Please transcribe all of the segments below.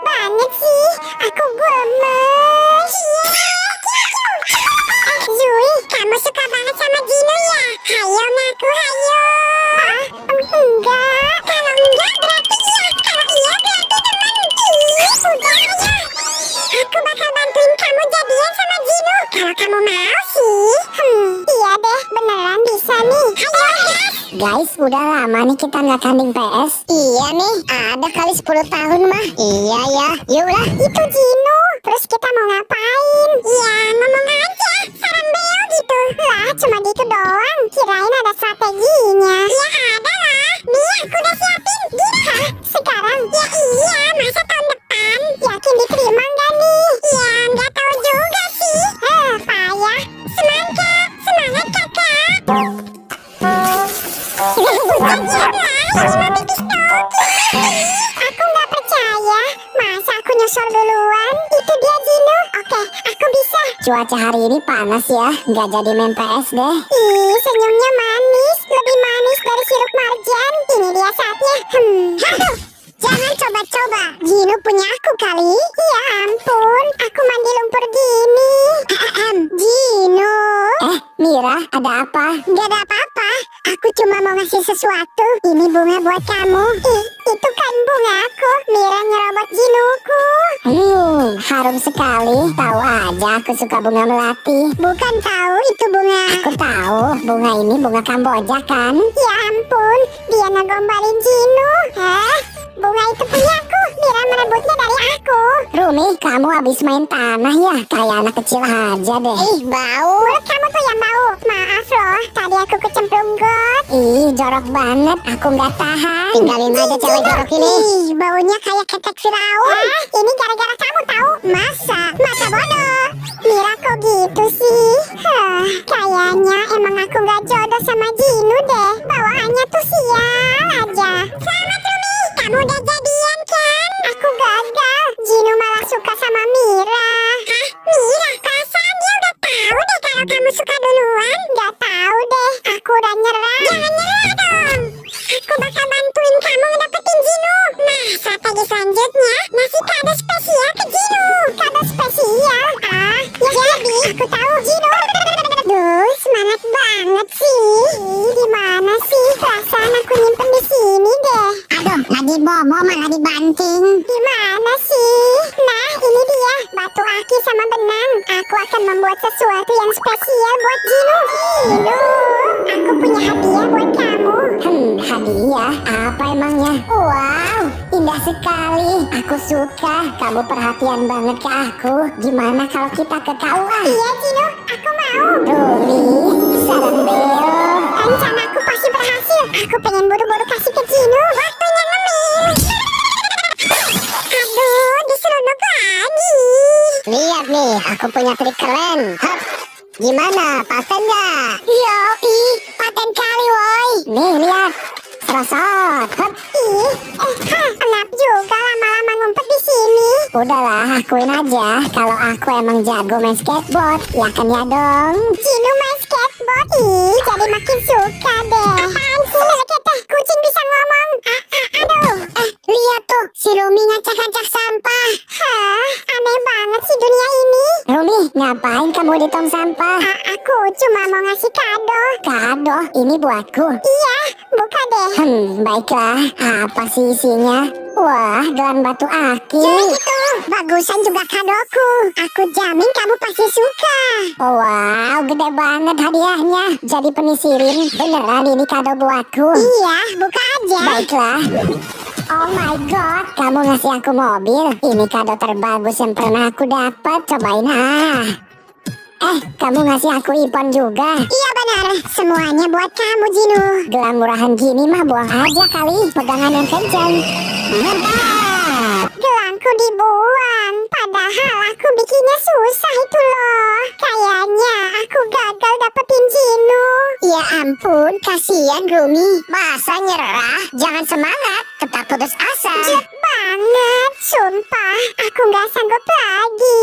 banget sih. Aku gemes. Zui, kamu suka banget sama Gino ya? Hayo ngaku, hayo. Enggak. Kalau enggak berarti iya. Kalau iya berarti teman. Udah ya. Aku bakal bantuin kamu jadian sama Gino. Kalau kamu mau sih. Iya deh, beneran bisa nih. Hayo, Guys, udah lama nih kita nggak tanding PS. Iya nih, ada kali 10 tahun mah. Iya ya, yaudah. Itu Gino. Terus kita mau ngapain? Ya, ngomong aja. Saran beo gitu. Lah, cuma gitu doang. Kirain ada strateginya. Ya ada lah. Nih, aku udah siapin. Gino. Hah? Sekarang? Ya iya, masa tahun depan? Yakin diterima nggak nih? Ya, nggak tahu juga sih. Payah. Semangat. Semangat kakak. Aku nggak percaya. Masa aku nyosor duluan? Itu dia Gino. Oke, aku bisa. Cuaca hari ini panas ya, nggak jadi main PS deh. Ih, senyumnya manis. Lebih manis dari sirup marjan. Ini dia saatnya. Aduh, jangan coba-coba. Gino punya aku kali. Ya ampun, aku mandi lumpur gini. Gino. Mira, ada apa? Gak ada apa-apa. Aku cuma mau ngasih sesuatu. Ini bunga buat kamu. Ih, itu kan bunga aku. Mira nyerobot Ginoku. Harum sekali. Tahu aja aku suka bunga melati. Bukan tahu itu bunga. Aku tahu, bunga ini bunga Kamboja kan? Ya ampun, dia ngegombalin Gino. Hah? Bunga itu punya aku. Mira merebutnya dari aku. Rumi, kamu habis main tanah ya? Kayak anak kecil aja deh. Ih, bau. Mulut kamu tuh yang bau. Maaf loh, tadi aku kecemplung got. Ih, jorok banget. Aku nggak tahan. Tinggalin aja cewek jorok ini. Ih, baunya kayak ketek Firaun. Ini gara-gara kamu tahu. Masa bodoh. Mira kok gitu sih? Kayaknya emang aku gak jodoh sama Gino deh. Bawaannya tuh sial aja. Selamat Rumi, kamu udah jadian kan? Aku gagal. Gino malah suka sama Mira. Hah? Mira? Perasaan dia udah tahu deh kalau kamu suka duluan. Gak tahu deh. Aku udah nyerah. Jangan nyerah dong. Aku bakal bantuin kamu ngedapetin Gino. Nah, strategi selanjutnya ngasih kado spesial ke Gino. Kado spesial? Ya jadi aku tahu Gino. Duh, semangat banget sih. Gimana sih? Perasaan aku nyimpen di sini deh. Aduh, lagi bobo malah dibanting. Gimana sih? Nah, ini dia batu aki sama benang. Aku akan membuat sesuatu yang spesial buat Gino. Gino, aku punya hadiah buat kamu. Hadiah? Apa emangnya? Wow, indah sekali. Aku suka. Kamu perhatian banget ke aku. Gimana kalau kita ke KUA? Iya Gino, aku mau. Rumi, saran beo. Rencanaku pasti berhasil. Aku pengen buru-buru kasih ke Gino. Waktunya ngemis. Aduh, diseruduk lagi. Lihat nih, aku punya trik keren. Hap. Gimana, paten nggak? Yoi, paten kali woi. Nih, lihat. Serosot. Hap. Enak juga lama-lama ngumpet di sini. Udahlah, akuin aja. Kalau aku emang jago main skateboard, ya kan ya dong? Gino main skateboard. Ih, jadi makin suka deh. Apaan sih leketeh? Kucing bisa ngomong. Aduh. Lihat tuh, si Rumi ngacak-ngacak sampah. Hah, aneh banget sih dunia ini. Rumi, ngapain kamu di tong sampah? Aku cuma mau ngasih kado. Kado, ini buatku. Iya, buka deh. Baiklah. Apa sih isinya? Wah, gelang batu aki. Jangan gitu, bagusan juga kadoku. Aku jamin kamu pasti suka. Oh, wow, gede banget hadiahnya. Jadi penisirin, beneran ini kado buatku. Iya, buka aja. Baiklah. Oh my god, kamu ngasih aku mobil. Ini kado terbagus yang pernah aku dapat. Cobain kamu ngasih aku iPhone juga. Iya benar, semuanya buat kamu Gino. Gelang murahan gini mah buang aja kali. Pegangan yang kencang. Mantap. Gelangku dibuang, padahal aku bikinnya susah itu loh. Kayaknya aku gagal dapetin Gino. Ya ampun, kasihan Rumi. Masa nyerah? Jangan semangat, tetap putus asa. Jelek banget, sumpah. Aku gak sanggup lagi.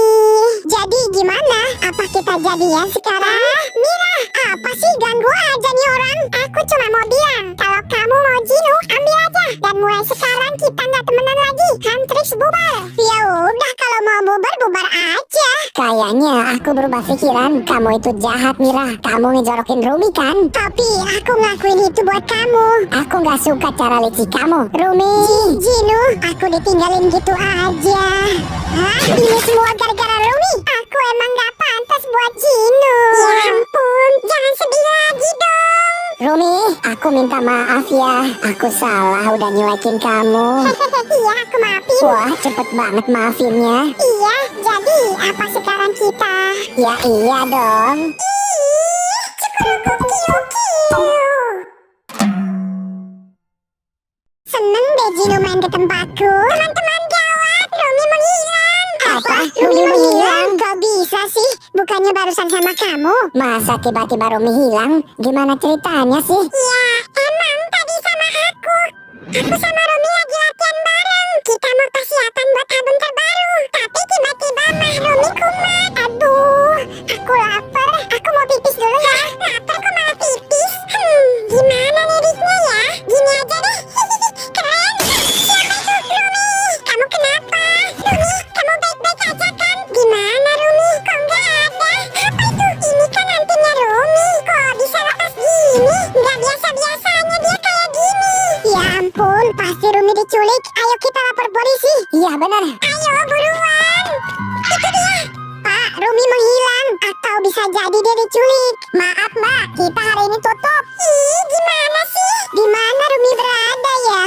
Jadi gimana? Apa kita jadian sekarang? Mira, apa sih ganggu aja nih orang? Aku cuma mau bilang, kalau kamu mau Gino, ambil aja. Dan mulai sekarang kita gak temenan lagi. Huntrix bubar. Via Kayaknya aku berubah pikiran. Kamu itu jahat, Mira. Kamu ngejorokin Rumi kan? Tapi aku ngelakuin itu buat kamu. Aku gak suka cara licik kamu, Rumi. Jinu, aku ditinggalin gitu aja. Hah? Ini semua gara-gara Rumi. Aku emang gak pantas buat Jinu. Ya ampun, jangan sedih lagi dong. Rumi, aku minta maaf ya. Aku salah udah nyuekin kamu. Iya, aku maafin. Wah, cepet banget maafinnya. Iya, jadi apa sekarang kita? Ya iya dong. Ih, cukuruku-kiu-kiu. Seneng deh Jinu main ke tempatku. Teman-teman gawat, Rumi menghilang. Apa? Rumi menghilang? Kok bisa sih? Bukannya barusan sama kamu? Masa tiba-tiba Rumi hilang? Gimana ceritanya sih? Ya, emang tadi sama aku. Aku sama Rumi lagi latihan bareng. Kita mau persiapan buat album terbaru. Tapi tiba-tiba mah Rumi kumat. Aduh, aku lapar. Aku mau pipis dulu ya. Lapar kok malah pipis? Gimana liriknya ya? Gini aja deh. Keren. Siapa itu? Rumi. Kamu kenapa? Rumi, kamu baik-baik aja kan? Gimana Rumi? Kok nggak ada? Apa itu? Ini kan antinya Rumi. Kok bisa lepas gini? Nggak biasa-biasanya dia kayak gini. Ya ampun, pasti Rumi diculik. Ayo kita lapor polisi. Iya benar. Ayo buruan. Itu dia. Pak, Rumi menghilang. Atau bisa jadi dia diculik. Maaf mbak, kita hari ini tutup. Ih, gimana sih? Di mana Rumi berada ya?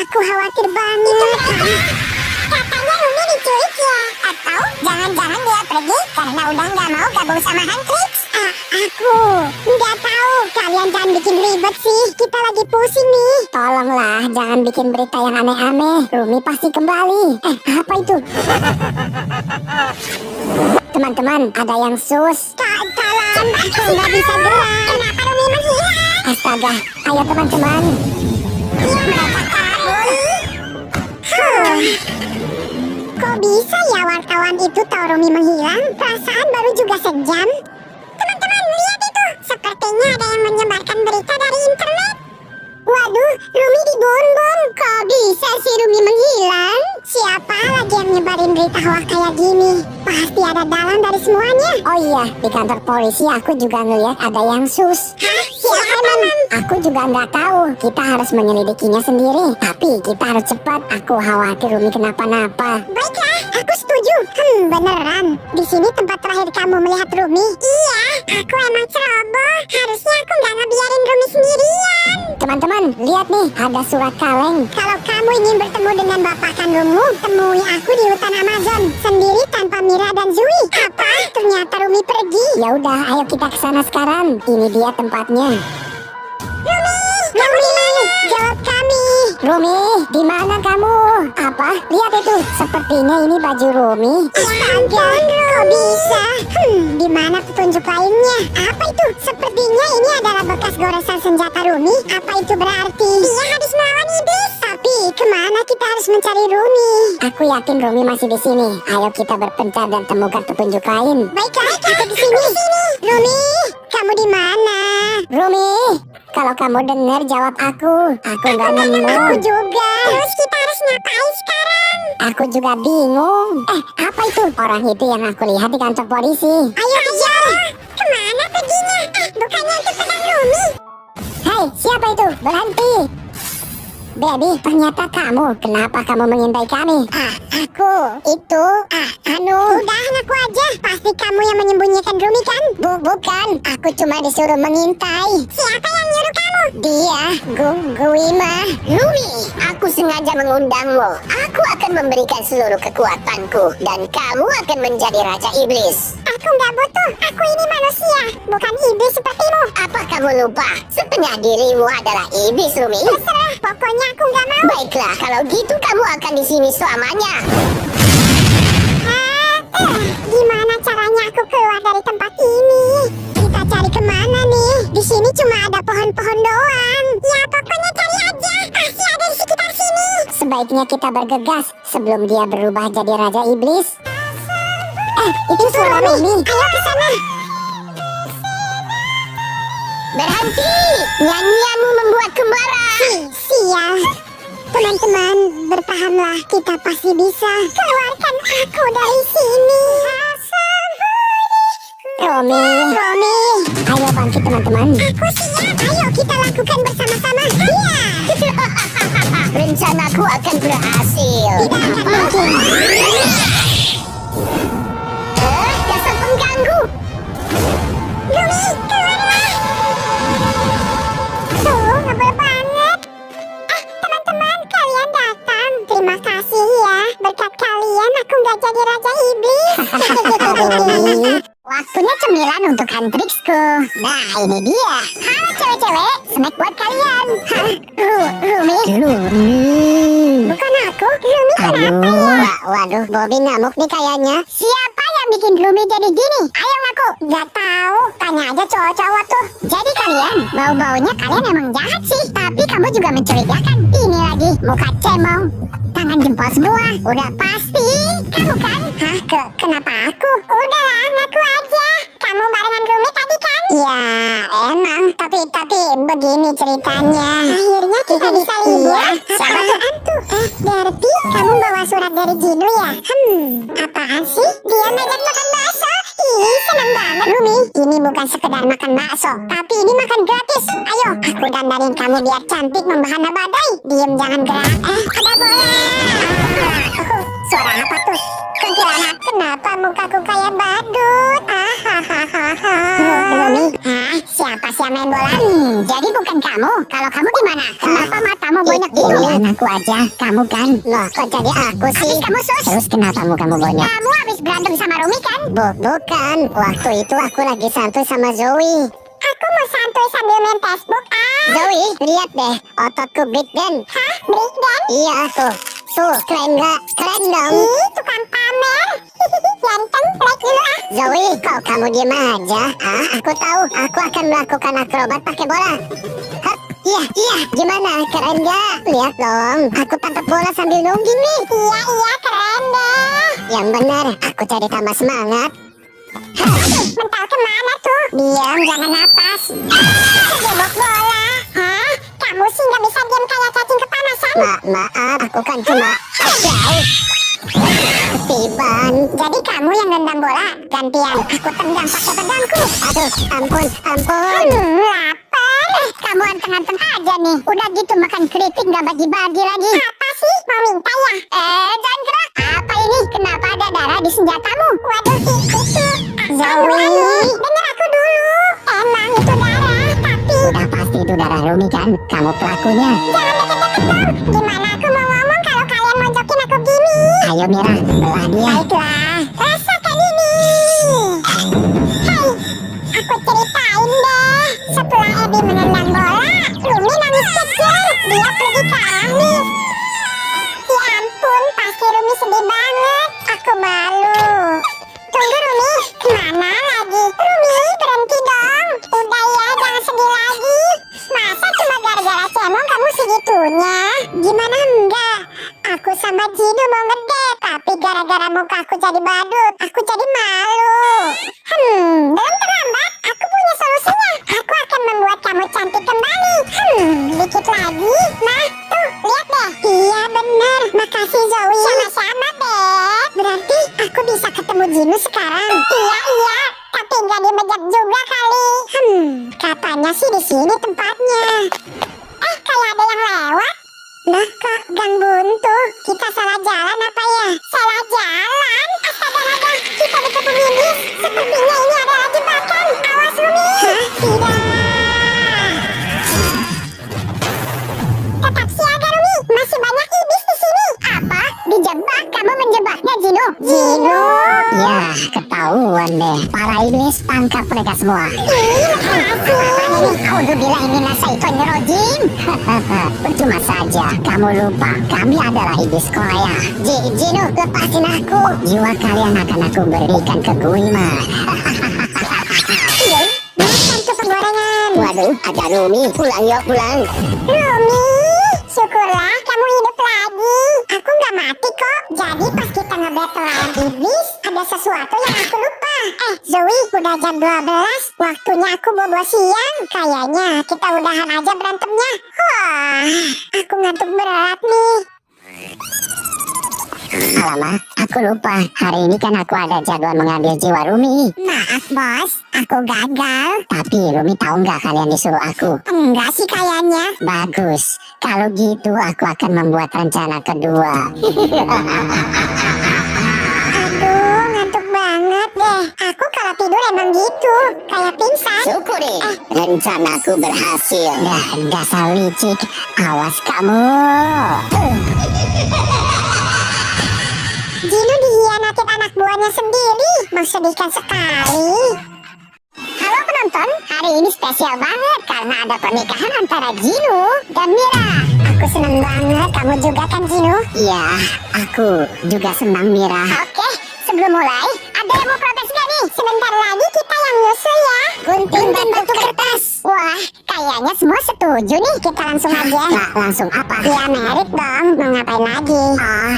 Aku khawatir banget. Katanya Rumi diculik ya? Atau jangan-jangan dia pergi karena udah nggak mau gabung sama Handtrix? Aku nggak tahu. Kalian jangan bikin ribet sih. Kita lagi pusing nih. Tolonglah, jangan bikin berita yang aneh-aneh. Rumi pasti kembali. Apa itu? Teman-teman, ada yang sus. Tolong, aku nggak bisa gerak. Kenapa Rumi menghilang? Astaga, ayo teman-teman. Ya mereka kabur. Kok bisa ya wartawan itu tahu Rumi menghilang? Perasaan baru juga sejam. Teman-teman, lihat itu. Sepertinya ada yang menyebarkan berita dari internet. Waduh, Rumi dibonbon. Kok bisa sih Rumi menghilang? Siapa lagi yang nyebarin berita hoax kayak gini? Pasti ada dalang dari semuanya. Oh iya, di kantor polisi aku juga ngeliat ada yang sus. Hah? Siapa teman? Aku juga nggak tahu. Kita harus menyelidikinya sendiri. Tapi kita harus cepat. Aku khawatir Rumi kenapa-napa. Baiklah, aku setuju. Beneran. Di sini tempat terakhir kamu melihat Rumi. Iya, aku emang ceroboh. Harusnya aku nggak ngebiarin Rumi sendirian. Teman-teman, lihat nih, ada surat kaleng. Kalau kamu ingin bertemu dengan bapak kandungmu, temui aku di hutan Amazon sendiri tanpa Mira dan Zui. Apa? Ternyata Rumi pergi. Ya udah, ayo kita ke sana sekarang. Ini dia tempatnya. Rumi, jawab kami. Rumi, di mana kamu? Apa? Lihat itu, sepertinya ini baju Rumi. Astaga, kok bisa? Di mana petunjuk lainnya? Apa itu? Sepertinya ini adalah bekas goresan senjata Rumi. Apa itu berarti? Dia habis melawan iblis. Tapi kemana kita harus mencari Rumi? Aku yakin Rumi masih di sini. Ayo kita berpencar dan temukan petunjuk lain. Baiklah, kita di sini. Rumi, kamu di mana? Rumi, kalau kamu dengar jawab aku. Aku nggak nemu. Aku juga. Terus kita harus ngapain sekarang? Aku juga bingung. Apa itu? Orang itu yang aku lihat di kantor polisi. Ayo kejar. Kemana perginya? Bukannya itu pedang Rumi. Hei, siapa itu? Berhenti. Baby, ternyata kamu. Kenapa kamu mengintai kami? Aku itu udahan aku aja. Pasti kamu yang menyembunyikan Rumi kan? Bukan, aku cuma disuruh mengintai. Siapa yang nyuruh kamu? Dia, Guima. Rumi, aku sengaja mengundangmu. Aku akan memberikan seluruh kekuatanku dan kamu akan menjadi raja iblis. Aku nggak butuh. Aku ini manusia, bukan iblis sepertimu. Apa kamu lupa? Setengah dirimu adalah iblis, Rumi. Terserah, pokoknya aku nggak mau. Baiklah, kalau gitu kamu akan di sini selamanya. Gimana caranya aku keluar dari tempat ini? Kita cari kemana nih? Di sini cuma ada pohon-pohon doang. Ya pokoknya cari aja. Pasti ada di sekitar sini. Sebaiknya kita bergegas sebelum dia berubah jadi raja iblis. Itu suara Rumi. Ayo ke sana. Berhenti! Nyanyianmu membuat kembara. Sial. Teman-teman, bertahanlah. Kita pasti bisa. Keluarkan aku dari sini. Romi. Ayo bangkit teman-teman. Aku siap. Ayo kita lakukan bersama-sama. Iya. Rencanaku akan berhasil. Tidak akan mungkin. Dasar pengganggu. Lumi, keluarlah. Ngebel banget. Teman-teman, kalian datang. Terima kasih ya. Berkat kalian aku nggak jadi raja iblis. Waktunya cemilan untuk Handrixku. Nah, ini dia. Halo cewek-cewek, snack buat kalian. Rumi. Bukan aku. Lumi kenapa ya? Waduh, Bobby ngamuk nih kayaknya. Siapa yang bikin Rumi jadi gini? Ayo ngaku. Gak tahu. Tanya aja cowok-cowok tuh. Jadi kalian, bau-baunya kalian emang jahat sih. Tapi kamu juga mencurigakan. Ini lagi, muka cemong. Tangan jempol semua. Udah pasti. Kamu kan? Hah? Kenapa aku? Udahlah, ngaku aja. Kamu barengan Lumi tadi kan? Ya, emang. Tapi begini ceritanya. Akhirnya kita bisa libur. Iya, apaan tuh? Derpy, kamu bawa surat dari Jinu ya? Apaan sih? Dia ngajak makan bakso. Ih, seneng banget Lumi. Ini bukan sekedar makan bakso, tapi ini makan gratis. Ayo, aku dandanin kamu biar cantik membahana badai. Diem, jangan gerak. Ada bola. Suara apa tuh? Kuntilanak, kenapa mukaku kayak badut? Lumi, siapa sih yang main bola? Jadi bukan kamu. Kalau kamu gimana? Kenapa matamu banyak biru? Aku aja. Kamu kan? Loh, kok jadi aku sih? Habis kamu sus. Terus kenapa mukamu banyak? Kamu habis berantem sama Rumi kan? Bukan. Waktu itu aku lagi santuy sama Zoe. Aku mau santuy sambil main Facebook. Zoe, lihat deh. Ototku big dan. Hah? Breakdance? Iya tuh. Keren gak? Keren dong. Ih, tukang pamer. Ganteng, like dulu Zoe, kok kamu diem aja? Aku tahu. Aku akan melakukan akrobat pakai bola. Hap, iya. Gimana? Keren gak? Lihat dong. Aku tangkap bola sambil nungging nih. Iya, keren deh. Yang benar, aku cari tambah semangat. Mental kemana tuh? Diam, jangan napas. Kejebak bola. Hah? Kamu sih nggak bisa diam kayak cacing kepanasan? Maaf, aku kan cuma jauh. Ketiban. Jadi kamu yang nendang bola? Gantian, aku tendang pakai pedangku. Aduh, ampun. Lapar. Kamu anteng-anteng aja nih. Udah gitu makan keripik gak bagi-bagi lagi. Apa sih? Mau minta ya? Jangan gerak. Apa ini? Kenapa ada darah di senjatamu? Waduh, itu. Zoe, dengar aku dulu. Emang itu darah, tapi Udah pasti itu darah Rumi kan? Kamu pelakunya. jangan deket-deket dong. Gimana aku mau ngomong kalau kalian mojokin aku gini? Ayo Mira, belah dia. Baiklah, rasakan ini. Hei, aku ceritain deh. Setelah Abby menendang bola, Lumi nangis kejar. Dia pergi kalah nih. Ya ampun, pasti Lumi sedih banget. Aku malu. Tunggu Lumi, kemana lagi? Lumi, berhenti dong. Udah ya, jangan sedih lagi. Masa cuma gara-gara cemong kamu segitunya? Gimana enggak? Aku sama Jinu mau ngedate, tapi gara-gara muka aku jadi badut, aku jadi malu. Belum terlambat, aku punya solusinya. Aku akan membuat kamu cantik kembali. Dikit lagi. Nah, tuh, lihat deh. Iya bener, makasih Zoe. Sama-sama, Beb. Berarti aku bisa ketemu Jinu sekarang. Iya, tapi nggak di Mejak juga kali. Katanya sih di sini tempatnya. Kayak ada yang lewat. Nah, kok gang buntu? Kita salah jalan apa ya? Salah jalan? Astaga, kita dikepung iblis. Sepertinya ini adalah jebakan. Awas, Lumi. Tidak. Tetap siaga, Lumi. Masih banyak iblis di sini. Apa? Dijebak? Kamu menjebaknya Jinu? Jinu. Ya, ketahuan deh. Para iblis, tangkap mereka semua. Makasih. Auzubillah minasyaitonirrajim. Percuma saja, kamu lupa kami adalah iblis Korea. Jinu, lepasin aku. Jiwa kalian akan aku berikan ke Guima. Makan tuh penggorengan. Waduh, ada Rumi. Pulang yuk, pulang. Lumi, syukurlah kamu hidup lagi. Aku nggak mati kok. Jadi pas kita nge-battle lawan iblis, ada sesuatu yang aku lupa. Zoe, udah jam 12. Waktunya aku bobo siang. Kayaknya kita udahan aja berantemnya. Wah, aku ngantuk berat nih. Alamak, aku lupa. Hari ini kan aku ada jadwal mengambil jiwa Rumi. Maaf bos, aku gagal. Tapi Rumi tahu nggak kalian disuruh aku? Enggak sih kayaknya. Bagus. Kalau gitu aku akan membuat rencana kedua. Aduh, ngantuk banget deh. Aku kalau tidur emang gitu, kayak pingsan. Syukuri, rencanaku berhasil. Nah, dasar licik. Awas kamu. Jinu dihianatin anak buahnya sendiri. Mensedihkan sekali. Halo penonton, hari ini spesial banget karena ada pernikahan antara Jinu dan Mira. Aku seneng banget. Kamu juga kan, Jinu? Iya, aku juga senang Mira. Oke, sebelum mulai, ada yang mau protes gak nih? Sebentar lagi kita yang nyusul ya. Gunting batu kertas. Wah, kayaknya semua setuju nih. Kita langsung aja. Nah, langsung apa? Ya merit dong, mau ngapain lagi? Oh,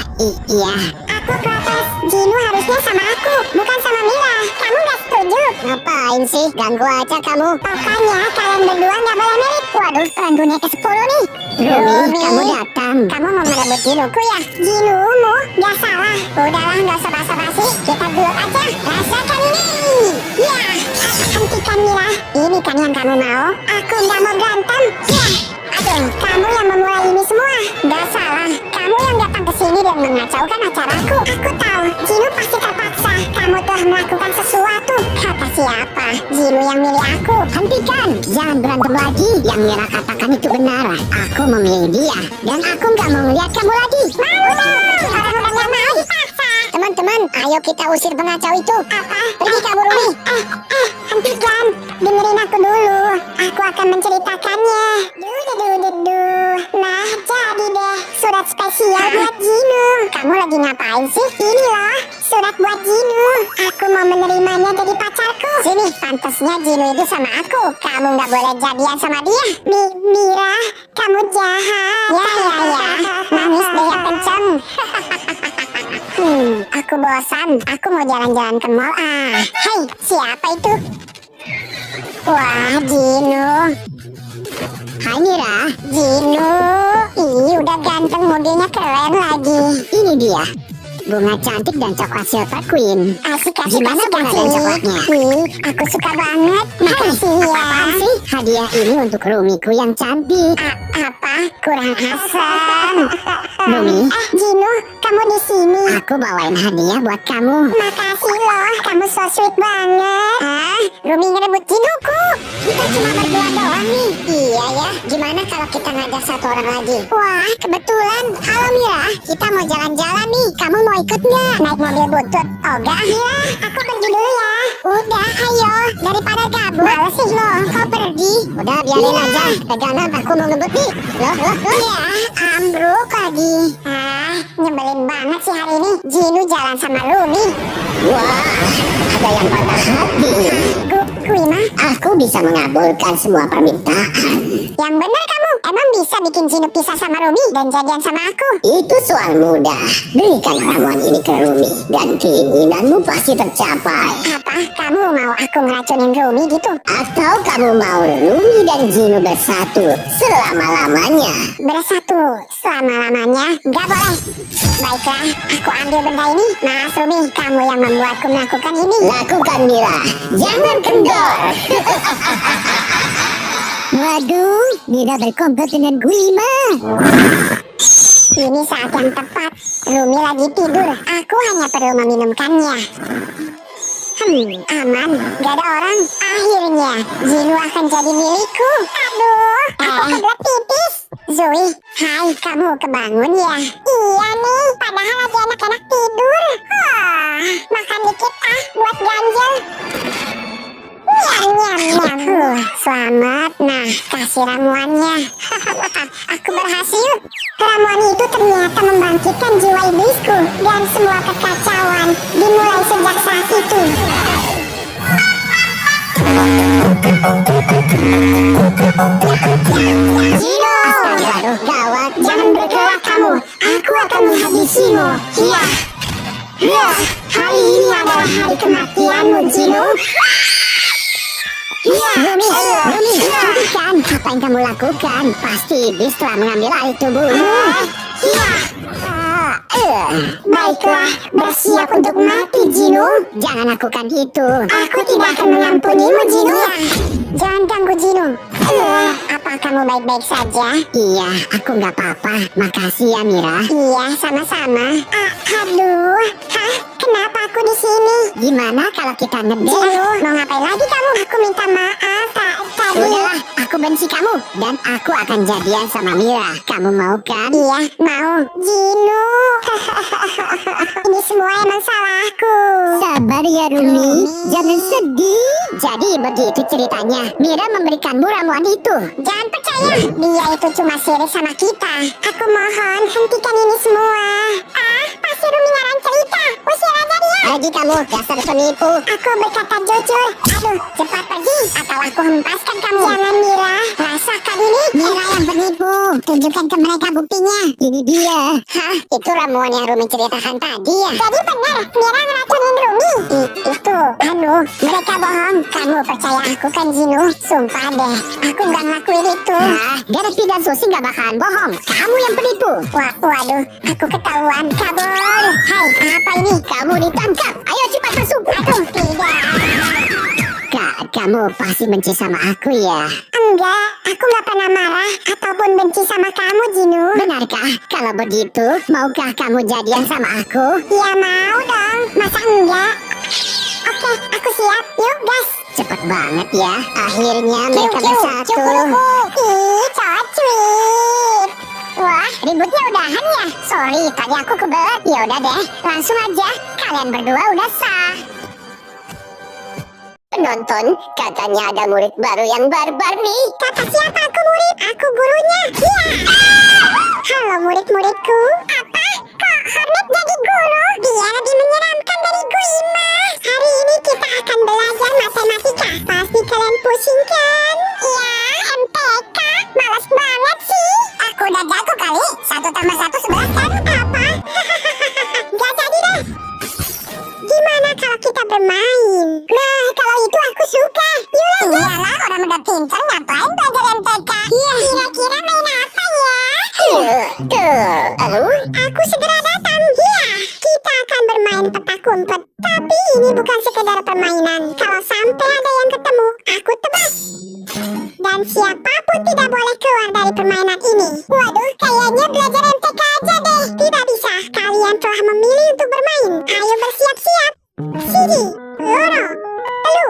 iya. Aku protes, Jinu harusnya sama aku, bukan sama Mira. Kamu gak setuju? Ngapain sih? Ganggu aja kamu. Pokoknya kalian berdua gak boleh merit. Waduh, keren dunia ke-10 nih. Rumi, kamu datang. Kamu mau merebut Jinuku ya? Jinumu? Gak salah. Udahlah, gak usah basa-basi. Kita dulu aja. Rasakan ini. Ya, hentikan Mira. Ini kan yang kamu mau. Aku gak mau berantem. Ya, aduh, kamu yang memulai ini semua. Gak salah. Kamu yang datang ke sini dan mengacaukan acaraku. Aku tahu, Jinu pasti terpaksa. Kamu telah melakukan sesuatu. Kata siapa? Jinu yang milih aku. Hentikan, jangan berantem lagi. Yang Mira katakan itu benar. Aku memilih dia dan aku nggak mau melihat kamu lagi. Mau dong. Orang udah gak mau dipaksa. Teman-teman, ayo kita usir pengacau itu. Apa? Pergi kabur, Rumi. Hentikan. Dengerin aku dulu. Aku akan menceritakannya. Nah, jadi deh. Surat spesial buat Jinu. Kamu lagi ngapain sih? Ini loh. Surat buat Jinu. Aku mau menerimanya jadi pacarku. Sini, pantasnya Jinu itu sama aku. Kamu nggak boleh jadian sama dia. Mira, kamu jahat. Ya. Nangis deh yang kenceng. Aku bosan. Aku mau jalan-jalan ke mall. Hei, siapa itu? Wah, Jinu. Hai Mira, Jinu. Ih, udah ganteng, modelnya keren lagi. ini dia. Bunga cantik dan coklat silver queen. Asik. Gimana bunga dan coklatnya? Ih, aku suka banget. Makasih ya. Apaan sih? Hadiah ini untuk Rumiku yang cantik. Apa? Kurang asam. Rumi, Jinu, kamu di sini. aku bawain hadiah buat kamu. Makasih loh, kamu so sweet banget. Rumi ngerebut Jinuku. Kita cuma berdua doang nih. Iya ya, gimana kalau kita ngajak satu orang lagi? Wah, kebetulan. Halo Mira, kita mau jalan-jalan nih. Kamu mau ikut nggak? Naik mobil butut. Oga, Mira, aku pergi dulu ya. Udah, ayo. Daripada gabut. Males sih lo. Kau pergi. Udah, biarin Iya. aja. Pegangan, aku mau ngebut nih. Loh. Ya, ambruk lagi. Nyebelin banget sih hari ini. Jinu jalan sama Rumi. Wah, ada yang patah hati. Kuima, Aku bisa mengabulkan semua permintaan. yang bener kamu. Emang bisa bikin Jinu pisah sama Rumi dan jadian sama aku? Itu soal mudah. Berikan ramuan ini ke Rumi dan keinginanmu pasti tercapai. Apa? Kamu mau aku ngeracunin Rumi gitu? Atau kamu mau Rumi dan Jinu bersatu selama-lamanya? Bersatu selama-lamanya? Gak boleh. Baiklah, aku ambil benda ini. Mas Rumi, kamu yang membuatku melakukan ini. Lakukan Mira, jangan kendor. Waduh, Mira berkomplot dengan Guima. Ini saat yang tepat. Rumi lagi tidur. Aku hanya perlu meminumkannya. Aman. Gak ada orang. Akhirnya, Jinu akan jadi milikku. Aduh, aku kebelet pipis. Zoe, hai, kamu kebangun ya? Iya nih, padahal lagi enak-enak tidur. Makan dikit buat ganjel. Nyam. Selamat. Nah, kasih ramuannya. Aku berhasil. Ramuan itu ternyata membangkitkan jiwa iblisku dan semua kekacauan dimulai sejak saat itu. Jino! Aduh, gawat. Jangan bergerak kamu. Aku akan menghabisimu. Iya. Hari ini adalah hari kematianmu, Jino. Rumi, hentikan. Apa yang kamu lakukan? Pasti iblis telah mengambil alih tubuhmu. Baiklah, bersiap untuk mati, Jinu. Jangan lakukan itu. Aku tidak akan mengampunimu, Jinu. Jangan ganggu Jinu. Apa kamu baik-baik saja? Iya, aku nggak apa-apa. Makasih ya, Mira. Iya, sama-sama. Aduh, hah? Kenapa aku di sini? Gimana kalau kita ngedate? Jinu, mau ngapain lagi kamu? Aku minta maaf, tadi. Udahlah, aku benci kamu. Dan aku akan jadian sama Mira. Kamu mau kan? Iya, mau. Jinu. Ini semua emang salahku. Sabar ya, Rumi. Jangan sedih. Jadi begitu ceritanya. Mira memberikanmu ramuan itu. Jangan percaya, dia itu cuma sirik sama kita. Aku mohon, hentikan ini semua. Pasti Rumi ngarang cerita. Usir aja dia. Lagi kamu, dasar penipu. Aku berkata jujur. Aduh, cepat pergi atau aku hempaskan kamu. Jangan, Mira. Rasakan ini. Mira yang penipu. Tunjukkan ke mereka buktinya. Ini dia. Hah? Itu ramuan yang Rumi ceritakan tadi ya? Jadi benar, Mira ngeracunin Rumi. Itu, mereka bohong. Kamu percaya aku kan, Jinu? Sumpah deh, aku gak ngelakuin itu. Garis tidak Susi gak bakalan bohong. Kamu yang penipu. Waduh, aku ketahuan. Kabur. Hai, apa ini? Kamu ditangkap. Ayo cepat masuk. Aduh, tidak. Kamu pasti benci sama aku ya? Enggak, aku gak pernah marah ataupun benci sama kamu, Jinu. Benarkah? Kalau begitu, maukah kamu jadian sama aku? Ya mau dong, masa enggak? Oke, aku siap. Yuk, gas. Cepat banget ya. Akhirnya mereka bersatu. Ih, cocuit. Wah, ributnya udahan ya? Sorry, tadi aku kebelet. Ya udah deh, langsung aja. Kalian berdua udah sah. Penonton, katanya ada murid baru yang barbar nih. Kata siapa aku murid? Aku gurunya. Iya. Halo murid-muridku. Apa? Kok Hornet jadi guru? Dia lebih menyeramkan dari Guima. Hari ini kita akan belajar matematika. Pasti kalian pusing kan? Iya, MTK. Malas banget sih. Aku udah jago kali. 1 tambah 1 11 kan? Apa? Gak jadi deh. Gimana kalau kita bermain? Nah, kalau itu aku suka. Yuk, iyalah, orang udah pintar ngapain belajar MTK? Iya, kira-kira main apa ya? Lalu? Aku segera datang. Iya, kita akan bermain petak umpet. Tapi ini bukan sekedar permainan. Kalau sampai ada yang ketemu, aku tebas. Dan siapapun tidak boleh keluar dari permainan ini. Waduh, kayaknya belajar MTK aja deh. Tidak bisa, kalian telah memilih untuk bermain. Ayo bersiap-siap. Sini, Loro, Telu.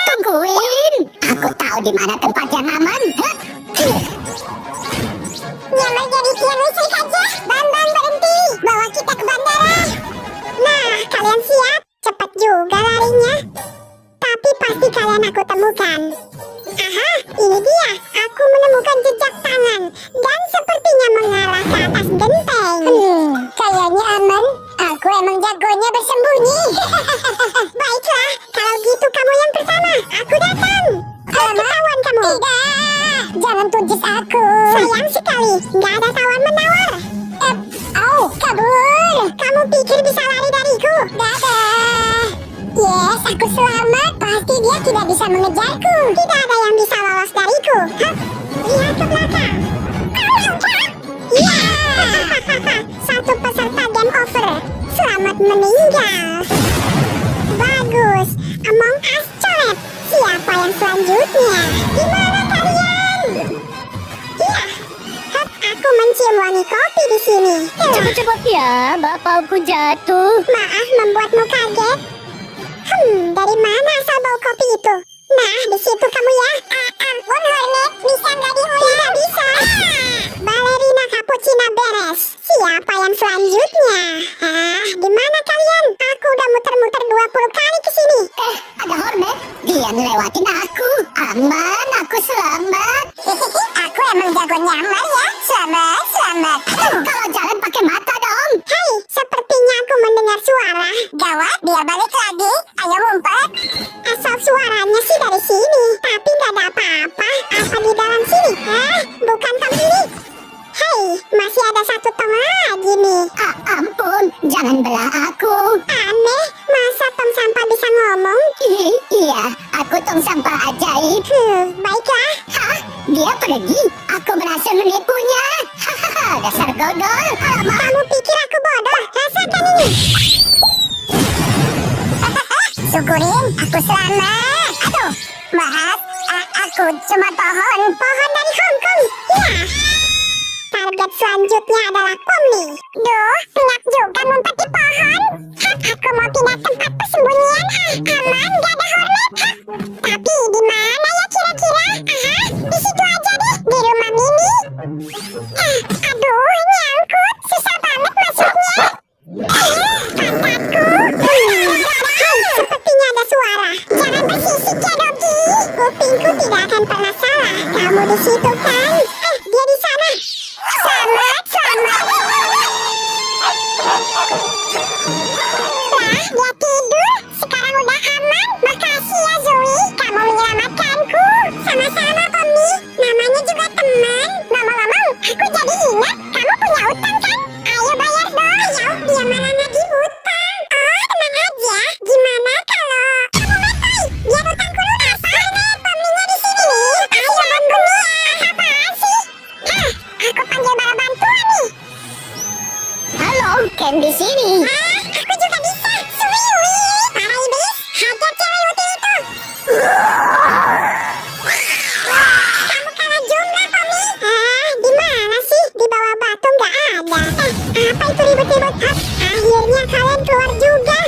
Tungguin. Aku tahu di mana tempat yang aman. Nyamar jadi tiang listrik aja. Bambang berhenti. Bawa kita ke bandara. Nah, kalian siap? Cepat juga larinya. Tapi pasti kalian aku temukan. Aha, ini dia. Aku menemukan jejak tangan. Dan sepertinya mengarah ke atas genteng. Kayaknya aman. Aku emang jagonya bersembunyi. Baiklah, kalau gitu kamu yang pertama. Aku datang. Ketahuan kamu. Tidak, jangan tunjuk aku. Sayang sekali, gak ada tawar-menawar. Kabur. Kamu pikir bisa lari dariku? Dadah. Yes, aku selamat. Pasti dia tidak bisa mengejarku. Tidak ada yang bisa lolos dariku. Hah? Lihat ke belakang. Ya. Satu peserta game over. Selamat meninggal. Bagus. Among Us coret. Siapa yang selanjutnya? Di mana kalian? Iya. Hap, aku mencium wangi kopi di sini. Cepat-cepat ya, bapakku jatuh. Maaf membuatmu kaget. Dari mana asal bau kopi itu? Nah, di situ kamu ya. Ampun Hornet, bisa nggak diulang? Tidak bisa. Balerina Cappuccina beres. Siapa yang selanjutnya? Di mana kalian? Aku udah muter-muter 20 kali ke sini. Ada Hornet. Dia ngelewatin aku. Aman, aku selamat. Aku emang jago nyamar ya. Selamat. Kalau jalan pakai mata dong. Hai, sepertinya aku mendengar suara. Gawat, dia balik lagi. Ayo ngumpet. Asal suaranya sih dari sini, tapi nggak ada apa-apa. Apa di dalam sini? Bukan tong ini. Hei, masih ada satu tong lagi nih. Ampun, jangan belah aku. Aneh, masa tong sampah bisa ngomong? Iya, aku tong sampah ajaib. Baiklah. Hah? Dia pergi? Aku berhasil menipunya. Hahaha, dasar Dodol. Kamu pikir aku bodoh? Rasakan ini. Syukurin, aku selamat. Aduh, maaf, aku cuma pohon. Pohon dari Hong Kong. Ya. Target selanjutnya adalah Pomni. Duh, enak juga ngumpet di pohon. Aku mau pindah tempat persembunyian. Aman, gak ada hornet. Tapi di mana ya kira-kira? Di situ aja deh, di rumah Mini. Aduh, nyangkut. Susah banget masuknya. Pantatku. Sepertinya ada suara. Jangan bersisik ya, Dogi. Kupingku tidak akan pernah salah. Kamu di situ kan? Dia di sana. Selamat. Lah, dia tidur. Sekarang udah aman. Makasih ya, Zoe. Kamu menyelamatkanku. Sama-sama, Pomni. Namanya juga teman. Ngomong-ngomong, aku jadi ingat. Kamu punya utang kan? Ayo bayar dong. Dia malah nagih hutang. Oh, tenang aja. Gimana kalau kamu mati? Biar utangku lunas. Pomninya di sini nih. Ayo bantu ya. Apaan sih? Aku panggil bala bantuan nih. Halo, Ken di sini. Aku juga bisa. Suwi. Para iblis, hajar cewek lucu itu. Kamu kalah juga, Pomni. Di mana sih? Di bawah batu nggak ada. Apa itu ribut-ribut? Akhirnya kalian keluar juga.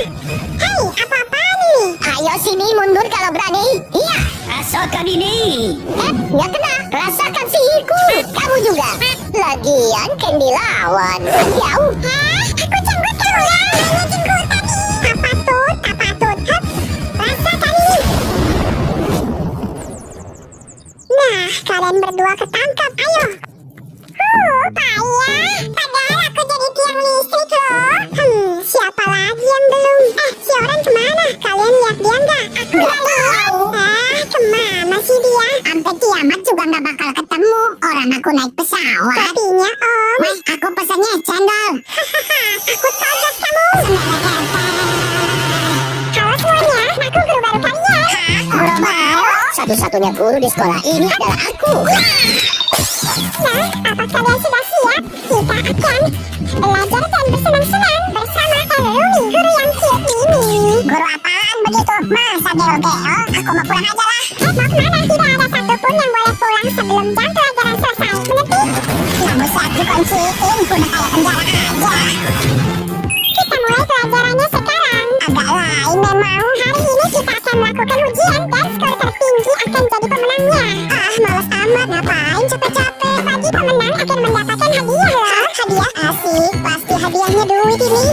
Hei, apa-apaan ini? Ayo sini mundur kalau berani. Iya, rasakan ini. Nggak kena. Rasakan sihirku. Kamu juga. Lagian Ken dilawan. Jauh. Aku jenggot kamu ya. Mainnya jenggot tadi. Apa tut? Hup. Rasakan ini. Nah, kalian berdua ketangkap. Ayo. Payah. Padahal aku jadi tiang listrik loh. Siapa lagi yang belum? Si orang kemana? Kalian lihat dia nggak? Aku nggak lihat. Kemana sih dia? Sampai kiamat juga nggak bakal ketemu. Orang aku naik pesawat. Kopinya, Om. Wah, aku pesannya cendol. Aku tojok kamu. Halo semuanya, aku guru baru kalian. Guru baru? Satu-satunya guru di sekolah ini adalah aku. Nah, apa kalian sudah siap? Kita akan belajar dan bersenang-senang bersama Elumi, guru yang cute ini. Guru apaan begitu? Masa gelo-gelo? Aku mau pulang aja lah. Mau kemana? Tidak ada satupun yang boleh pulang sebelum jam pelajaran selesai. Mengerti? Kamu saat dikunciin, udah kayak penjara aja. Kita mulai pelajarannya sekarang. Agak lain memang. Hari ini kita akan melakukan ujian dan skor tertinggi akan jadi pemenangnya. Malas amat, ngapain capek-capek? Bagi pemenang akan mendapatkan hadiah loh. Hadiah asik, pasti hadiahnya duit ini.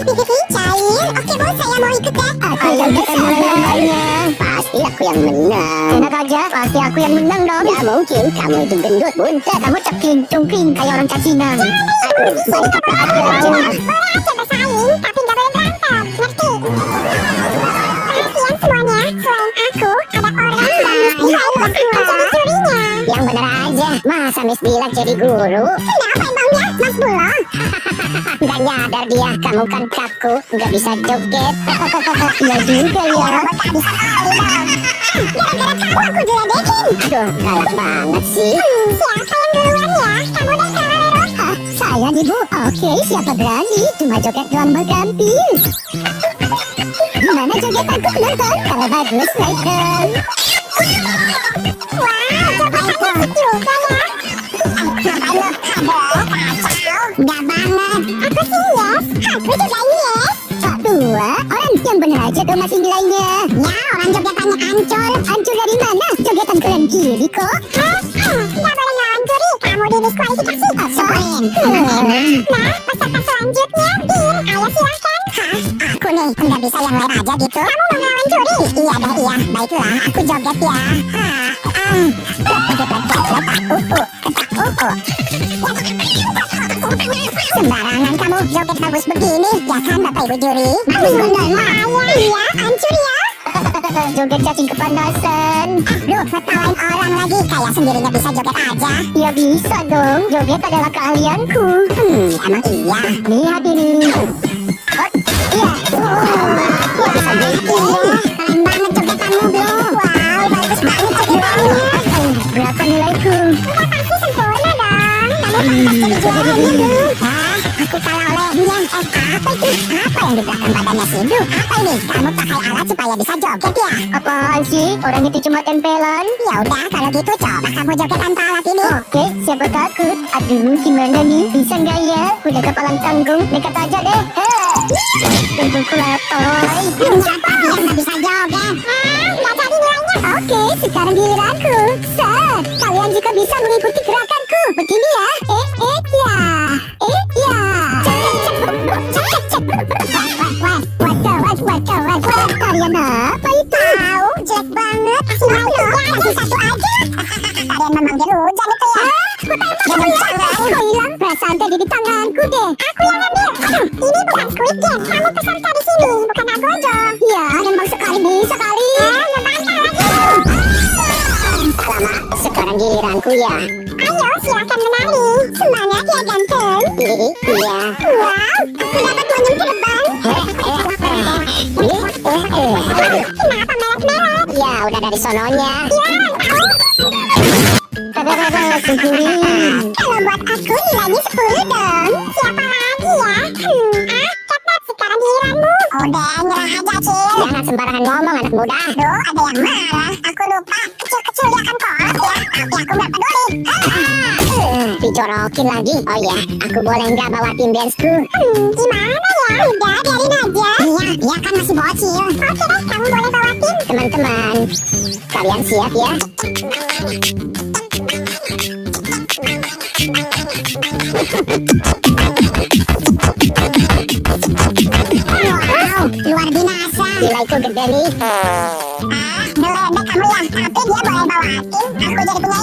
Cair. Oke bos, saya mau ikut deh. Aku yang akan menangnya. Pasti aku yang menang. Enak aja, pasti aku yang menang dong. Ya mungkin, kamu itu gendut buntet. Kamu ceking, cungking kayak orang cacinan. Aku bisa dapat aja. Boleh aja bersaing, tapi nggak boleh berantem. Ngerti? Perhatian semuanya, selain aku, ada orang lain yang menjadi jurinya. Yang bener aja, masa Miss bilang jadi guru? Kenapa emangnya, Mas Bulo? Gak nyadar dia, kamu kan kaku, gak bisa joget. Iya juga ya. Tak bisa kali dong. Gara-gara kamu aku diledekin. Aduh, galak banget sih. Siapa yang duluan ya? Kamu dan Kalero? Saya nih bu, oke siapa berani? Cuma joget doang berganti. Gimana joget aku nonton? Kalau bagus nonton. Wah, jogetannya asik juga ya. Ngapain lo? Aduh, kacau. Gak banget. Aku sih yes, aku juga yes. Sok dua, orang yang bener aja dong masih nilainya. Ya, orang jogetannya ancol. Ancol dari mana? Jogetan keren gini kok. Nggak boleh ngelawan juri, kamu didiskualifikasi. Soin. Nah, peserta selanjutnya, Din. Ayo silahkan. Aku nih, nggak bisa yang lain aja gitu. Kamu mau ngelawan juri? Iya deh, iya. Baiklah, aku joget ya. Sembarangan kamu joget bagus begini, ya kan Bapak Ibu juri? Bagus bener, Iya, hancur ya. joget cacing kepanasan. Duh, ngetawain orang lagi. Kayak sendirinya bisa joget aja. Ya bisa dong, joget adalah keahlianku. Emang iya. Lihat ini. Iya. Wah, bisa gitu. Keren banget jogetanmu, Bro. Wow, bagus banget jogetannya. Berapa nilaiku? Udah pasti sempurna dong. Kamu pantas jadi juara gitu. aku kalah olehnya. Apa itu? Apa yang di belakang badannya Sindu? Apa ini? Kamu pakai alat supaya bisa joget ya? Apaan sih? Orang itu cuma tempelan. Ya udah, kalau gitu coba kamu joget tanpa alat ini. Oke, siapa takut? Aduh, gimana nih? Bisa nggak ya? Udah kepalang tanggung, nekat aja deh. Tunggu letoy. Siapa dia nggak bisa joget? Nggak jadi nilainya. Oke, sekarang giliranku. Set, kalian juga bisa mengikuti gerakanku. Begini ya. Ya. Kalian apa itu? Tahu, jelek banget. Kasih lagi ya, kasih satu aja. Kalian memanggil hujan itu ya? Kau hilang perasaan tadi di tanganku deh. Aku yang ambil. Aduh, ini bukan Squid Game. Kamu peserta di sini, bukan Agojo. Ya, nembak sekali bisa kali. Membantah lagi. Lama, sekarang giliranku ya. Ayo, silakan menari. Semangat ya ganteng. Iya. Wow, aku dapat monyet terbang. Kenapa merah-merah? Ya, udah dari sononya. Ya, tahu. Kalau buat aku nilainya 10 dong. Siapa lagi ya? Cepat sekarang giliranmu. Udah, nyerah aja, Cil. Jangan sembarangan ngomong anak muda. Aduh, ada yang marah. Aku lupa. Kecil-kecil dia akan kolot ya. Tapi aku nggak peduli. Dicorokin lagi. Oh ya, aku boleh nggak bawa tim danceku? Gimana ya? Udah, biarin aja. Iya, dia kan masih bocil. Oke deh, kamu boleh bawa tim. Teman-teman, kalian siap ya? Wow, luar binasa. Nilaiku gede nih. Meledek kamu ya. Tapi dia boleh bawa tim. Aku jadi punya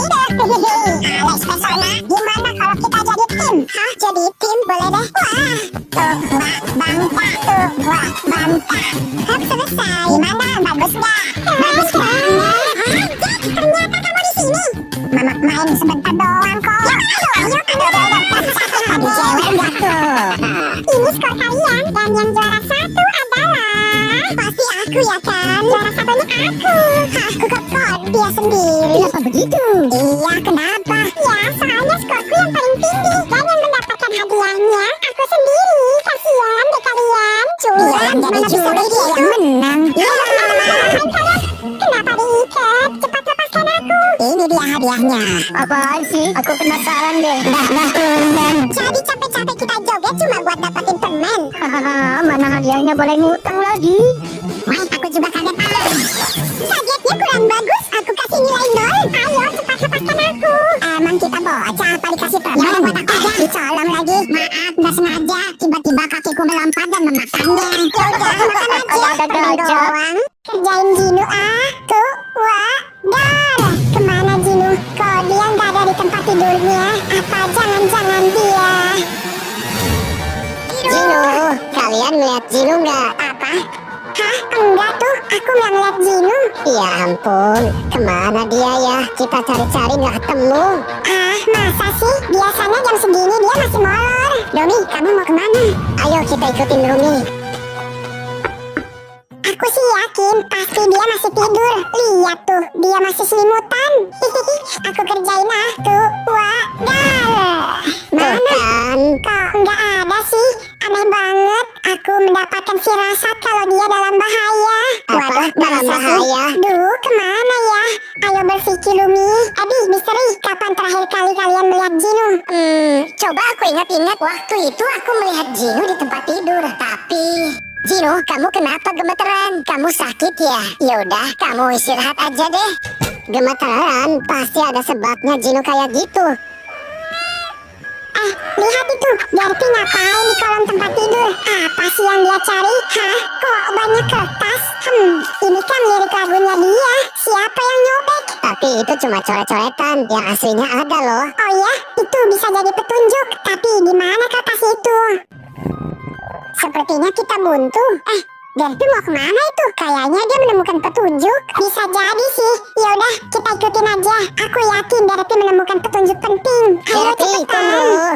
ide. Alex Pesona, gimana kalau kita jadi tim? Hah, jadi tim boleh deh. Wah, tuh, bangka, tuh, wah, bangka. Hop, selesai. Gimana, bagus gak? Bagus banget. Jack, ternyata kamu di sini. Mama main sebentar doang kok. Ayo. Aduh, cewek gak tuh. Ini skor kalian, dan yang juara satu adalah pasti aku ya kan. Juara satunya aku. Aku kekot dia sendiri. Kenapa begitu? Iya, kenapa? Ya, soalnya skorku yang paling tinggi. Dan yang mendapatkan hadiahnya aku sendiri. Kasihan deh kalian. Curang, gimana bisa begitu? Yang menang. Kenapa diikat? Cepat lepaskan aku. Ini dia hadiahnya. Apaan sih? Aku penasaran deh. Jadi capek-capek kita joget cuma buat dapetin temen. Hahaha, mana hadiahnya boleh ngutang lagi? Wah, aku juga kaget. Kagetnya kurang bagus. Aku kasih nilai 0. Ayo, cepat lepaskan aku. Emang kita bocah apa dikasih permen buat aku aja? Dicolong lagi. Maaf, nggak sengaja. Tiba-tiba kakiku melompat dan memakannya. Yaudah, makan aja. Temen doang. Kerjain Jinu aku. Wah, dar. Kemana Jinu? Kok dia nggak ada di tempat tidurnya? Apa jangan-jangan dia? Jinu, kalian melihat Jinu nggak? Apa? Hah? Enggak tuh, aku nggak ngeliat Jinu. Ya ampun, kemana dia ya? Kita cari-cari nggak ketemu. Masa sih? Biasanya jam segini dia masih molor. Domi, kamu mau kemana? Ayo kita ikutin Rumi. Aku sih yakin pasti dia masih tidur. Lihat tuh, dia masih selimutan. Aku kerjain tuh. Wah, mana? Kan? Kok nggak ada sih? Aneh banget. Aku mendapatkan firasat kalau dia dalam bahaya. Apa? Dalam masa sih? bahaya? Duh, kemana ya? Ayo berpikir Lumi. Abi, misteri, kapan terakhir kali kalian melihat Jinu? Coba aku ingat-ingat. Waktu itu aku melihat Jinu di tempat tidur. Tapi Jinu, kamu kenapa gemeteran? Kamu sakit ya? Yaudah, kamu istirahat aja deh. Gemeteran, pasti ada sebabnya Jinu kayak gitu. Lihat itu, Derpy ngapain di kolong tempat tidur? Apa sih yang dia cari? Hah? Kok banyak kertas? Ini kan lirik lagunya dia. Siapa yang nyobek? Tapi itu cuma coret-coretan. Yang aslinya ada loh. Oh ya, itu bisa jadi petunjuk. Tapi di mana kertas itu? Sepertinya kita buntu. Derpy mau kemana itu? Kayaknya dia menemukan petunjuk. Bisa jadi sih. Yaudah, kita ikutin aja. Aku yakin Derpy menemukan petunjuk penting. Ayo Derpy, cepetan. tunggu.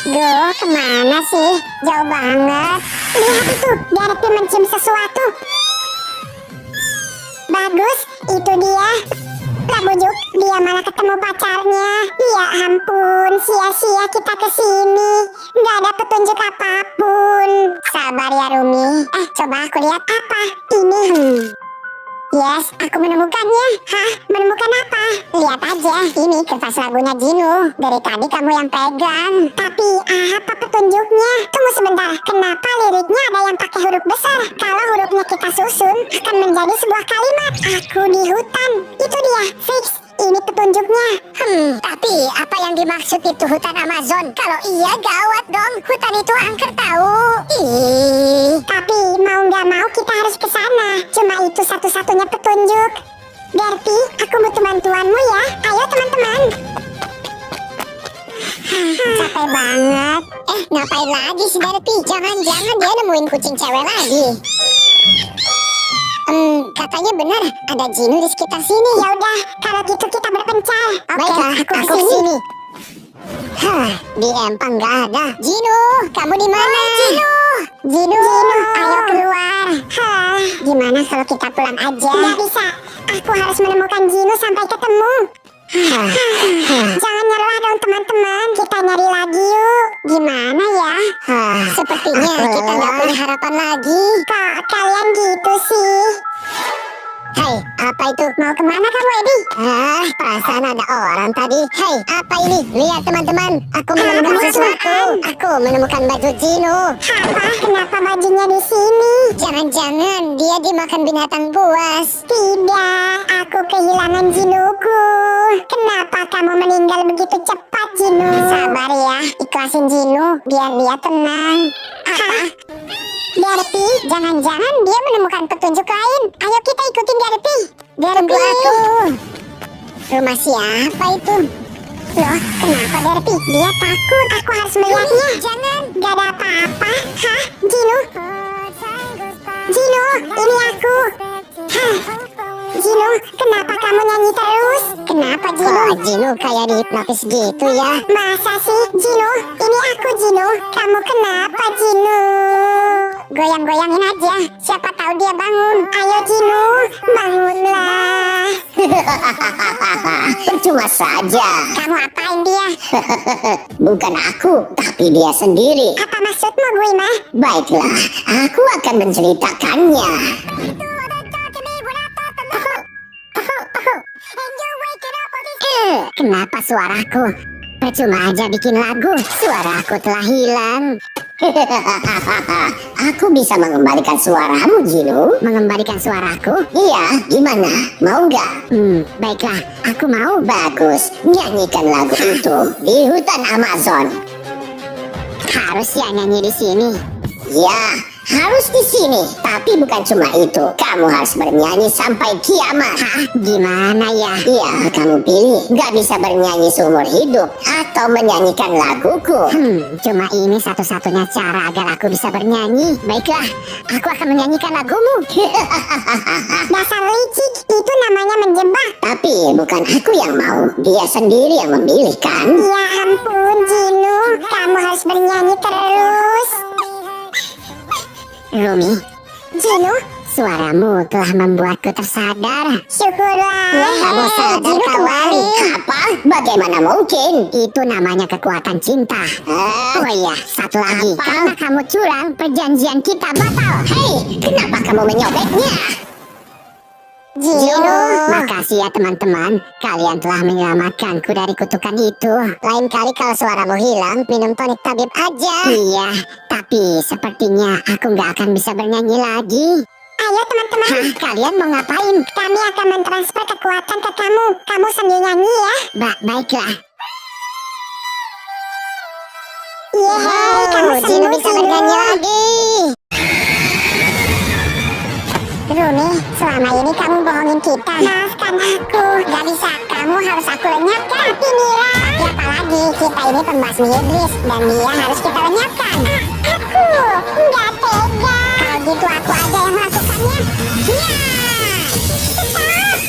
Duh, kemana sih? Jauh banget. Lihat itu, Derpy mencium sesuatu. Bagus, itu dia. Lah bujuk, dia malah malah ketemu pacarnya. Ya ampun, sia-sia kita kesini. Nggak ada petunjuk apapun. Sabar ya Rumi. Coba aku lihat apa. Ini. Yes, aku menemukannya. Hah? Menemukan apa? Lihat aja, ini kertas lagunya Jinu. Dari tadi kamu yang pegang. Tapi apa petunjuknya? Tunggu sebentar, kenapa liriknya ada yang pakai huruf besar? Kalau hurufnya kita susun, akan menjadi sebuah kalimat. Aku di hutan. Itu dia, fix. Ini petunjuknya. Tapi apa yang dimaksud itu hutan Amazon? Kalau iya gawat dong, hutan itu angker tahu. Tapi mau nggak mau kita harus ke sana. Cuma itu satu-satunya petunjuk. Derpy, aku butuh bantuanmu ya. Ayo teman-teman. Capek banget. Ngapain lagi si Derpy? Jangan-jangan dia nemuin kucing cewek lagi. Katanya benar, ada Jinu di sekitar sini. Ya udah, kalau gitu kita berpencar. Baiklah, aku kesini. Di empang nggak ada. Jinu, kamu di mana? Jinu, ayo keluar. Gimana kalau kita pulang aja? Nggak bisa, aku harus menemukan Jinu sampai ketemu. Jangan nyerah dong teman-teman, kita nyari lagi yuk. Gimana ya? Sepertinya kita nggak punya harapan lagi. Kok kalian gitu sih? Hei, apa itu? Mau kemana kamu, Edi? Perasaan ada orang tadi. Hei, apa ini? Lihat teman-teman, aku menemukan sesuatu. Aku menemukan baju Jinu. Apa? Kenapa bajunya di sini? Jangan-jangan dia dimakan binatang buas. Tidak, aku kehilangan Jinuku. Kenapa kamu meninggal begitu cepat, Jinu? Sabar ya, ikhlasin Jinu biar dia tenang. Apa? Derpy, jangan-jangan dia menemukan petunjuk lain. Ayo kita ikutin Derpy. Derpy, aku. Rumah siapa itu? Loh, kenapa Derpy? Dia takut. Aku harus melihatnya. Jangan, gak ada apa-apa. Hah, Jinu? Jinu, ini aku. Hah, Jinu, kenapa kamu nyanyi terus? Kenapa Jinu? Kok Jinu kayak dihipnotis gitu ya? Masa sih, Jinu? Ini aku Jinu. Kamu kenapa Jinu? Goyang-goyangin aja, siapa tahu dia bangun. Ayo Jinu, bangunlah. Percuma saja. Kamu apain dia? Bukan aku, tapi dia sendiri. Apa maksudmu, Guima? Baiklah, aku akan menceritakannya. Kenapa suaraku? Percuma aja bikin lagu, suaraku telah hilang. Aku bisa mengembalikan suaramu, Jinu. Mengembalikan suaraku? Iya, gimana? Mau nggak? Baiklah, aku mau. Bagus, nyanyikan lagu itu di hutan Amazon. Harus ya nyanyi di sini? Ya, harus di sini. Tapi bukan cuma itu. Kamu harus bernyanyi sampai kiamat. Hah? Gimana ya? Iya, kamu pilih. Gak bisa bernyanyi seumur hidup atau menyanyikan laguku. Cuma ini satu-satunya cara agar aku bisa bernyanyi. Baiklah, aku akan menyanyikan lagumu. Dasar licik, itu namanya menjebak. Tapi bukan aku yang mau. Dia sendiri yang memilih kan? Ya ampun, Jinu. Kamu harus bernyanyi terus. Rumi, Jinu, suaramu telah membuatku tersadar. syukurlah. Kamu sadar Jinu kawan? kembali. Apa? Bagaimana mungkin? Itu namanya kekuatan cinta. Oh iya, satu lagi. Karena kamu curang, perjanjian kita batal. Hei, kenapa kamu menyobeknya? Jinu. Makasih ya teman-teman. Kalian telah menyelamatkanku dari kutukan itu. Lain kali kalau suaramu hilang, minum tonik tabib aja. Iya, tapi sepertinya aku nggak akan bisa bernyanyi lagi. Ayo teman-teman. Hah, kalian mau ngapain? Kami akan mentransfer kekuatan ke kamu. Kamu sambil nyanyi ya. Baiklah. Yeay, kamu Jinu sembuh, bisa Jinu. bernyanyi lagi. Rumi, selama ini kamu bohongin kita. Maafkan aku. Gak bisa, kamu harus aku lenyapkan. Tapi Mira, siapa lagi? Kita ini pembasmi iblis dan dia harus kita lenyapkan. Aku nggak tega. Kalau gitu aku aja yang melakukannya. Ya.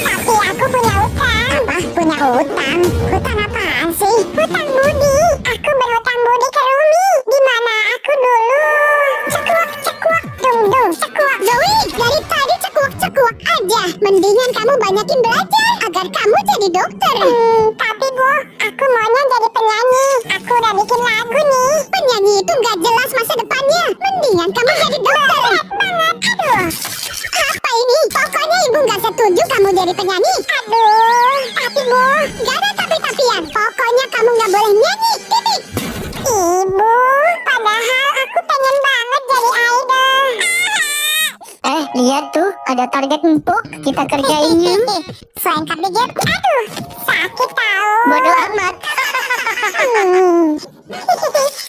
Tapi aku punya utang. Apa? Punya utang? Hutang apaan sih? Hutang budi. Aku berhutang budi ke Rumi. Gimana aku dulu? Cekuak, cekuak, dung dung, cekuak. Zoe, dari tadi cekuak-cekuak aja. Mendingan kamu banyakin belajar agar kamu jadi dokter. Tapi Bu, aku maunya jadi penyanyi. Aku udah bikin lagu nih. Penyanyi itu nggak jelas masa depannya. Mendingan kamu jadi dokter. Banget, aduh. Apa ini? Pokoknya ibu nggak setuju kamu jadi penyanyi. Aduh, tapi Bu, Gak ada tapi-tapian. Pokoknya kamu nggak boleh nyanyi. Titik. Ibu, padahal aku pengen banget jadi idol. Lihat tuh, ada target empuk. Kita kerjain yuk. Selengkap dikit. Aduh, sakit tahu. Bodoh amat.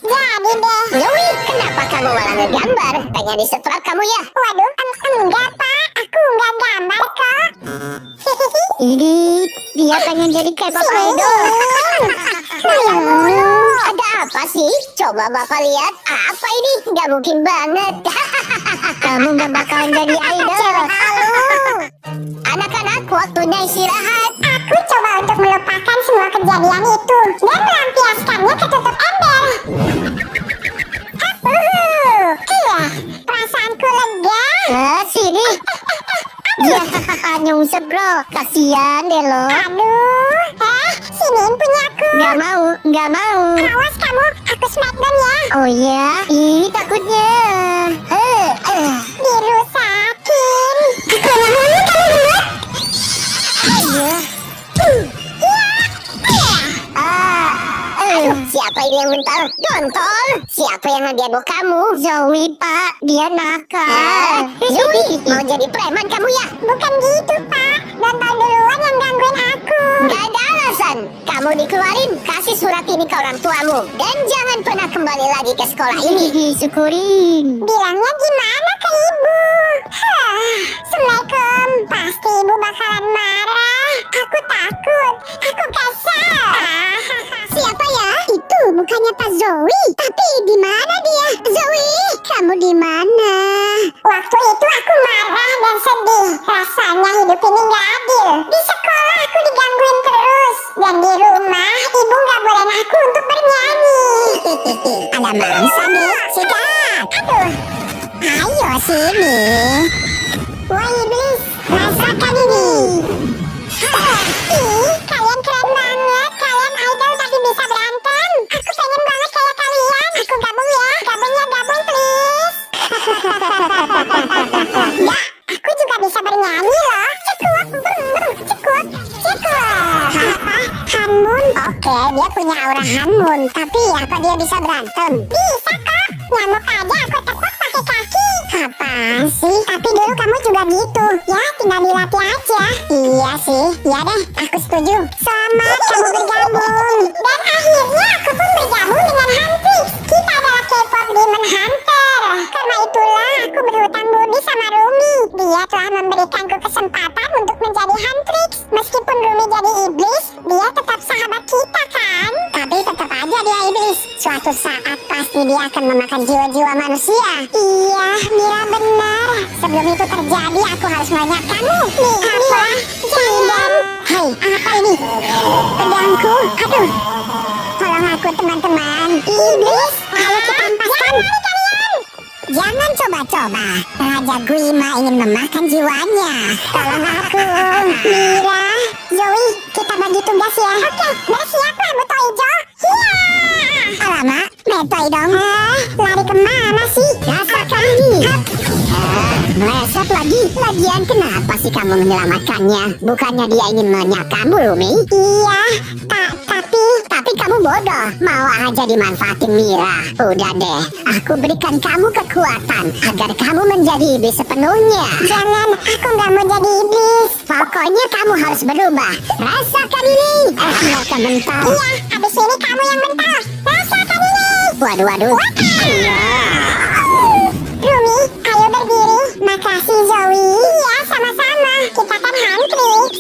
Jadi deh. Zoe, kenapa kamu malah ngegambar? Pengen disetrap kamu ya? Waduh, enggak Pak. Aku enggak gambar kok. Ini dia pengen jadi K-pop idol. Ada apa sih? Coba Bapak lihat. Apa ini? Gak mungkin banget. Kamu gak bakalan jadi idol. Anak-anak, waktunya istirahat. Aku coba untuk melupakan semua kejadian itu dan melampiaskannya ke tutup ember. Iya, perasaanku lega. Sini. Dia nyungsep bro. Kasian deh lo. Aduh, siniin punyaku. Gak mau. Awas kamu, aku smackdown ya. Oh ya? Ih, takutnya. Dirusakin. Aku ngomongin kamu dulu. Iya. Siapa ini yang mental? Dontol. Siapa yang ngedebok kamu? Zoe, Pak. Dia nakal. Zoe, mau jadi preman kamu ya? Bukan gitu Pak, Dontol duluan yang gangguin aku. Gak ada alasan. Kamu dikeluarin. Kasih surat ini ke orang tuamu. Dan jangan pernah kembali lagi ke sekolah ini. Syukurin. Bilangnya gimana ke ibu? Assalamualaikum. Pasti ibu bakalan marah. Aku takut. Aku kesal. Siapa ya? Itu bukannya Pak Zoe. Tapi di mana dia? Zoe, kamu di mana? Waktu itu aku marah dan sedih. Rasanya hidup ini gak adil. Di sekolah aku digangguin terus. Dan di rumah ibu gak bolehin aku untuk bernyanyi. Ada mangsa nih. Sikat. Aduh. Ayo sini. Wah iblis, rasakan ini. Kalian keren banget. Kalian idol tapi bisa berantem. Aku pengen banget kayak kalian. Aku gabung ya. Gabungnya gabung please. Ya, aku juga bisa bernyanyi loh. Cekuak, cekuak, cekuak. Hanmun. Oke, dia punya aura Hanmun. Tapi apa dia bisa berantem? Bisa kok. Nyamuk aja aku tepuk pakai kaki. Apaan sih? Tapi dulu kamu juga gitu. Ya, tinggal dilatih aja. Iya sih. Ya deh, aku setuju. Selamat kamu bergabung. Dan akhirnya aku pun bergabung dengan Huntrix. Kita adalah K-pop Demon Hunter. Karena itulah aku berhutang budi sama Rumi. Dia telah memberikanku kesempatan untuk menjadi Huntrix. Meskipun Rumi jadi iblis, dia tetap sahabat kita kan? Tapi tetap aja dia iblis. Suatu saat pasti dia akan memakan jiwa-jiwa manusia. Iya, Mira benar. Sebelum itu terjadi, aku harus melihat kamu. Mira, jangan. Hei, apa ini? Pedangku. Aduh. Tolong aku teman-teman. Iblis, ayo kita empaskan. Jangan coba-coba. Raja Guima ingin memakan jiwanya. Tolong aku, Mira. Zoe, kita bagi tugas ya. Oke, bersiap Meto Ijo. Hiya. Alamak, Metoy dong. Lari kemana sih? Rasakan ini. Meleset lagi. Lagian kenapa sih kamu menyelamatkannya? Bukannya dia ingin menyakamu, Rumi? Iya, Tapi kamu bodoh. Mau aja dimanfaatin Mira. Udah deh, aku berikan kamu kekuatan agar kamu menjadi iblis sepenuhnya. jangan. Aku nggak mau jadi iblis. Pokoknya kamu harus berubah. Rasakan ini. Mereka mental. Iya, abis ini kamu yang mental. Rasakan ini. Waduh. Rumi, ayo berdiri. Makasih Zoe. Iya, sama-sama. Kita kan Huntrix.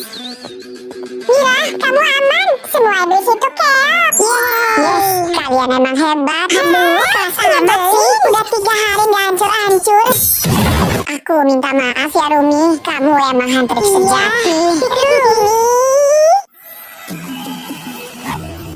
Mira, kamu aman. Semua iblis itu keok. Yes, kalian emang hebat. Aduh, kerasa amat sih. Udah 3 hari gak hancur-hancur. Aku minta maaf ya Rumi. Kamu emang Huntrix sejati. Rumi.